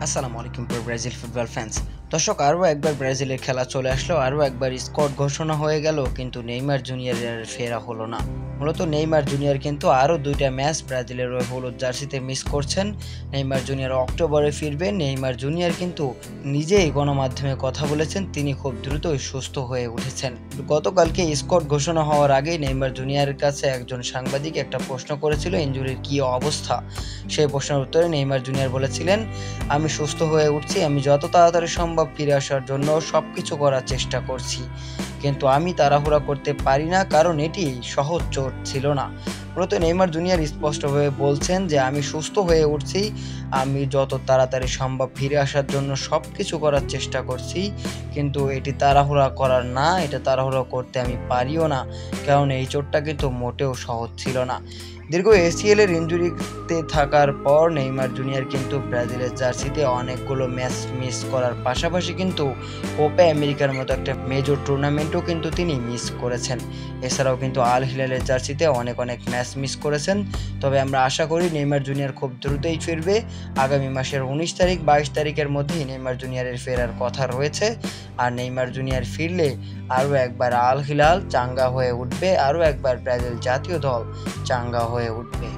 আসসালামু আলাইকুম প্রিয় ব্রাজিল ফুটবল ফ্যান্স। দর্শক, আরও একবার ব্রাজিলের খেলা চলে আসলো, আরও একবার স্কোয়াড ঘোষণা হয়ে গেল, কিন্তু নেইমার জুনিয়রের ফেরা হলো না। মূলত নেইমার জুনিয়র কিন্তু আরও দুইটা ম্যাচ ব্রাজিলের ওই হলুদ জার্সিতে মিস করছেন। নেইমার জুনিয়র অক্টোবরে ফিরবেন। নেইমার জুনিয়র কিন্তু নিজেই গণমাধ্যমে কথা বলেছেন, তিনি খুব দ্রুতই সুস্থ হয়ে উঠেছেন। গতকালকে স্কোয়াড ঘোষণা হওয়ার আগেই নেইমার জুনিয়রের কাছে একজন সাংবাদিক একটা প্রশ্ন করেছিল, ইনজুরির কী অবস্থা। সেই প্রশ্নের উত্তরে নেইমার জুনিয়র বলেছিলেন, আমি সুস্থ হয়ে উঠছি, আমি যত তাড়াতাড়ি সম্ভব ফিরে আসার জন্য সবকিছু করার চেষ্টা করছি, কিন্তু আমি তাড়াহুড়া করতে পারি না, কারণ এটি সহজ চোট ছিল না। মূলত নেইমার জুনিয়র স্পষ্টভাবে বলছেন যে আমি সুস্থ হয়ে উঠছি, আমি যত তাড়াতাড়ি সম্ভব ফিরে আসার জন্য সবকিছু করার চেষ্টা করছি, কিন্তু এটি তাড়াহুড়া করার না, এটা তাড়াহুড়া করতে আমি পারিও না, কারণ এই চোটটা কিন্তু মোটেও সহজ ছিল না। দীর্ঘ এসিএল এর ইনজুরিতে থাকার পর নেইমার জুনিয়র কিন্তু ব্রাজিলের জার্সিতে অনেকগুলো ম্যাচ মিস করার পাশাপাশি কিন্তু কোপা আমেরিকার মতো একটা মেজর টুর্নামেন্টও কিন্তু তিনি মিস করেছেন। এছাড়াও কিন্তু আল হিলালের জার্সিতে অনেক ম্যাচ মিস করেছেন। তবে আমরা আশা করি নেইমার জুনিয়র খুব দ্রুতই ফিরবে। আগামী মাসের 19 তারিখ 22 তারিখের মধ্যেই নেইমার জুনিয়রের ফেরার কথা রয়েছে। আর নেইমার জুনিয়র ফিরলে আরও একবার আল হিলাল চাঙ্গা হয়ে উঠবে, আরও একবার ব্রাজিল জাতীয় দল চাঙ্গা হয়ে উঠবে।